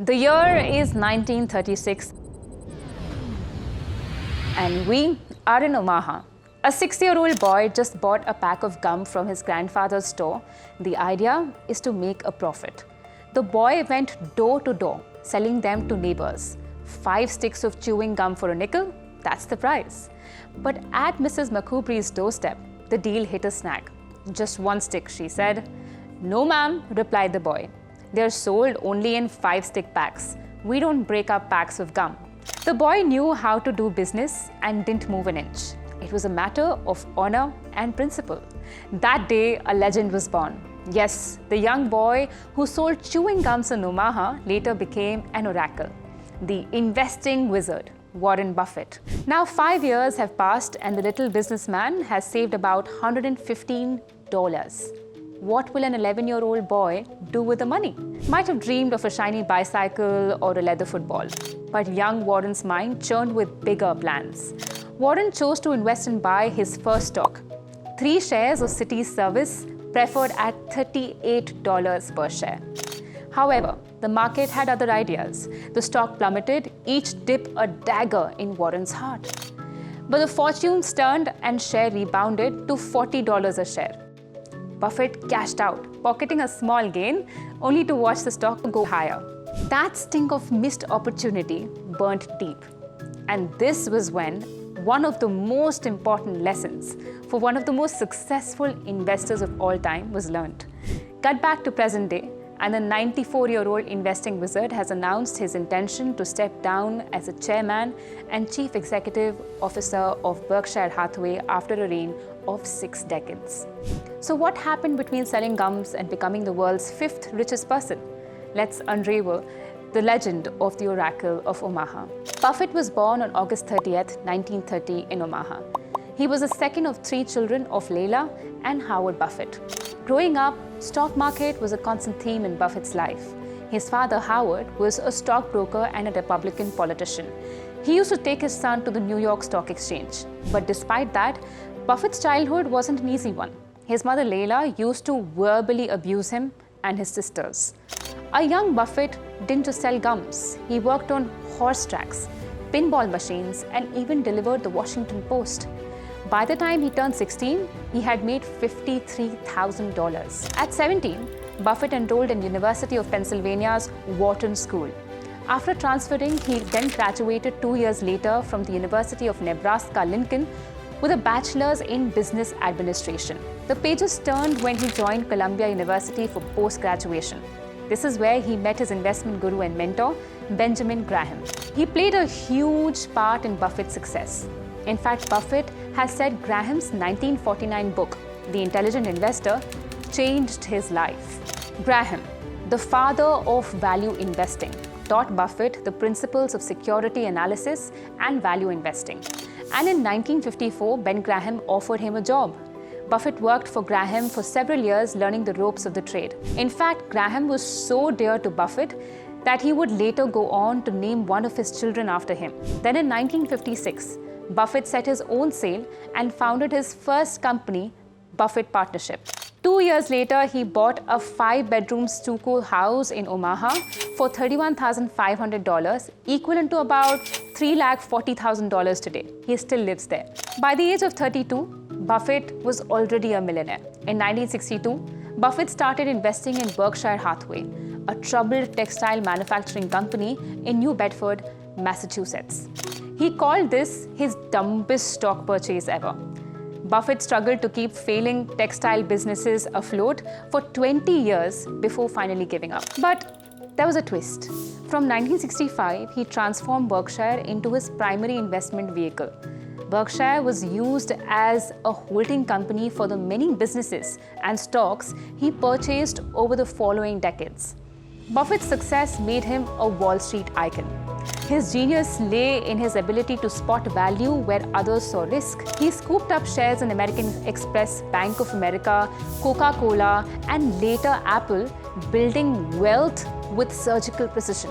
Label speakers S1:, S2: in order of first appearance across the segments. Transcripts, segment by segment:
S1: The year is 1936 and we are in Omaha. A 6-year-old boy just bought a pack of gum from his grandfather's store. The idea is to make a profit. The boy went door to door, selling them to neighbors. 5 sticks of chewing gum for a nickel, that's the price. But at Mrs. McCoubrey's doorstep, the deal hit a snag. Just 1 stick, she said. No ma'am, replied the boy. They're sold only in 5-stick packs. We don't break up packs of gum. The boy knew how to do business and didn't move an inch. It was a matter of honor and principle. That day, a legend was born. Yes, the young boy who sold chewing gums in Omaha later became an oracle. The investing wizard, Warren Buffett. Now 5 years have passed and the little businessman has saved about $115. What will an 11-year-old boy do with the money? Might have dreamed of a shiny bicycle or a leather football. But young Warren's mind churned with bigger plans. Warren chose to invest and buy his first stock. 3 shares of City Service, preferred at $38 per share. However, the market had other ideas. The stock plummeted, each dip a dagger in Warren's heart. But the fortunes turned and share rebounded to $40 a share. Buffett cashed out, pocketing a small gain, only to watch the stock go higher. That sting of missed opportunity burnt deep. And this was when one of the most important lessons for one of the most successful investors of all time was learned. Cut back to present day, and the 94-year-old investing wizard has announced his intention to step down as a chairman and chief executive officer of Berkshire Hathaway after a reign of 6 decades. So what happened between selling gums and becoming the world's 5th richest person? Let's unravel the legend of the Oracle of Omaha. Buffett was born on August 30th, 1930 in Omaha. He was the second of 3 children of Leila and Howard Buffett. Growing up, stock market was a constant theme in Buffett's life. His father, Howard, was a stockbroker and a Republican politician. He used to take his son to the New York Stock Exchange. But despite that, Buffett's childhood wasn't an easy one. His mother, Leila, used to verbally abuse him and his sisters. A young Buffett didn't just sell gums. He worked on horse tracks, pinball machines, and even delivered the Washington Post. By the time he turned 16, he had made $53,000. At 17, Buffett enrolled in University of Pennsylvania's Wharton School. After transferring, he then graduated 2 years later from the University of Nebraska-Lincoln with a bachelor's in business administration. The pages turned when he joined Columbia University for post-graduation. This is where he met his investment guru and mentor, Benjamin Graham. He played a huge part in Buffett's success. In fact, Buffett has said Graham's 1949 book, The Intelligent Investor, changed his life. Graham, the father of value investing, taught Buffett the principles of security analysis and value investing. And in 1954, Ben Graham offered him a job. Buffett worked for Graham for several years, learning the ropes of the trade. In fact, Graham was so dear to Buffett that he would later go on to name one of his children after him. Then in 1956, Buffett set his own sail and founded his first company, Buffett Partnership. 2 years later, he bought a 5-bedroom stucco house in Omaha for $31,500, equivalent to about $340,000 today. He still lives there. By the age of 32, Buffett was already a millionaire. In 1962, Buffett started investing in Berkshire Hathaway, a troubled textile manufacturing company in New Bedford, Massachusetts. He called this his dumbest stock purchase ever. Buffett struggled to keep failing textile businesses afloat for 20 years before finally giving up. But there was a twist. From 1965, he transformed Berkshire into his primary investment vehicle. Berkshire was used as a holding company for the many businesses and stocks he purchased over the following decades. Buffett's success made him a Wall Street icon. His genius lay in his ability to spot value where others saw risk. He scooped up shares in American Express, Bank of America, Coca-Cola, and later Apple, building wealth with surgical precision.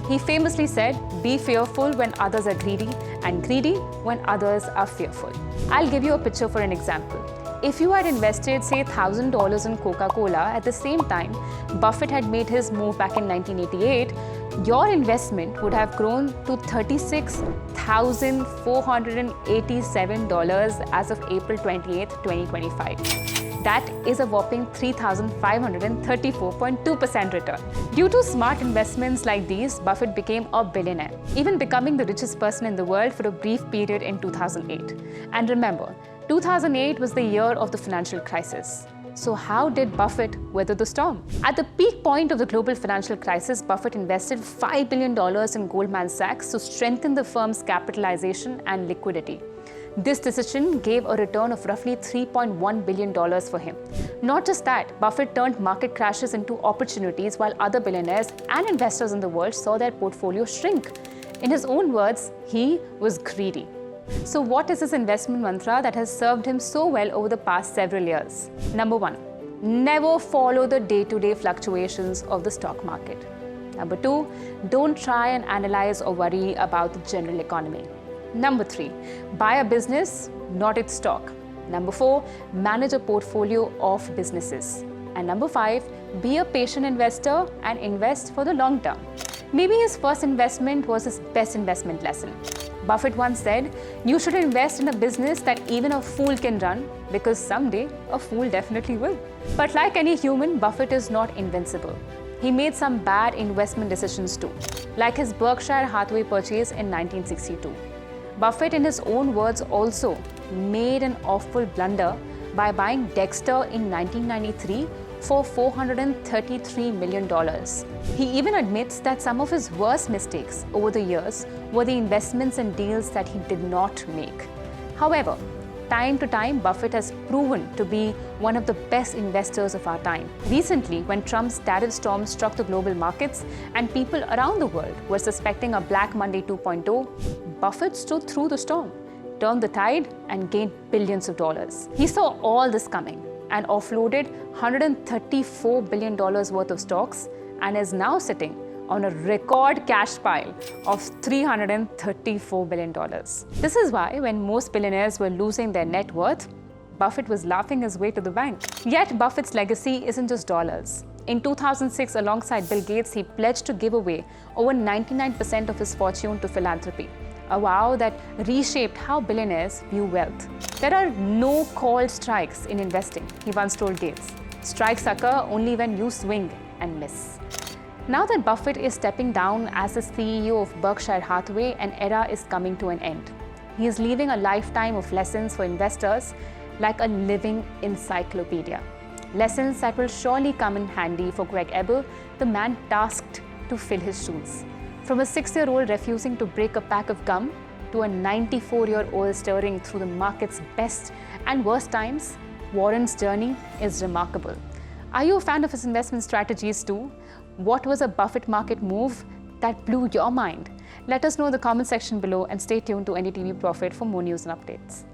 S1: He famously said, "Be fearful when others are greedy, and greedy when others are fearful." I'll give you a picture for an example. If you had invested, say, $1,000 in Coca-Cola at the same time Buffett had made his move back in 1988, your investment would have grown to $36,487 as of April 28, 2025. That is a whopping 3,534.2% return. Due to smart investments like these, Buffett became a billionaire, even becoming the richest person in the world for a brief period in 2008. And remember, 2008 was the year of the financial crisis. So how did Buffett weather the storm? At the peak point of the global financial crisis, Buffett invested $5 billion in Goldman Sachs to strengthen the firm's capitalization and liquidity. This decision gave a return of roughly $3.1 billion for him. Not just that, Buffett turned market crashes into opportunities while other billionaires and investors in the world saw their portfolios shrink. In his own words, he was greedy. So what is his investment mantra that has served him so well over the past several years? Number 1, never follow the day-to-day fluctuations of the stock market. Number 2, don't try and analyze or worry about the general economy. Number 3, buy a business, not its stock. Number 4, manage a portfolio of businesses. And number 5, be a patient investor and invest for the long term. Maybe his first investment was his best investment lesson. Buffett once said, you should invest in a business that even a fool can run, because someday a fool definitely will. But like any human, Buffett is not invincible. He made some bad investment decisions too, like his Berkshire Hathaway purchase in 1962. Buffett, in his own words, also made an awful blunder by buying Dexter in 1993 for $433 million. He even admits that some of his worst mistakes over the years were the investments and deals that he did not make. However, time to time, Buffett has proven to be one of the best investors of our time. Recently, when Trump's tariff storm struck the global markets and people around the world were suspecting a Black Monday 2.0, Buffett stood through the storm, turned the tide, and gained billions of dollars. He saw all this coming and offloaded $134 billion worth of stocks and is now sitting on a record cash pile of $334 billion. This is why when most billionaires were losing their net worth, Buffett was laughing his way to the bank. Yet Buffett's legacy isn't just dollars. In 2006, alongside Bill Gates, he pledged to give away over 99% of his fortune to philanthropy, a vow that reshaped how billionaires view wealth. There are no called strikes in investing, he once told Gates. Strikes occur only when you swing and miss. Now that Buffett is stepping down as the CEO of Berkshire Hathaway, an era is coming to an end. He is leaving a lifetime of lessons for investors like a living encyclopedia. Lessons that will surely come in handy for Greg Abel, the man tasked to fill his shoes. From a 6-year-old refusing to break a pack of gum to a 94-year-old stirring through the market's best and worst times, Warren's journey is remarkable. Are you a fan of his investment strategies too? What was a Buffett market move that blew your mind? Let us know in the comment section below and stay tuned to NDTV Profit for more news and updates.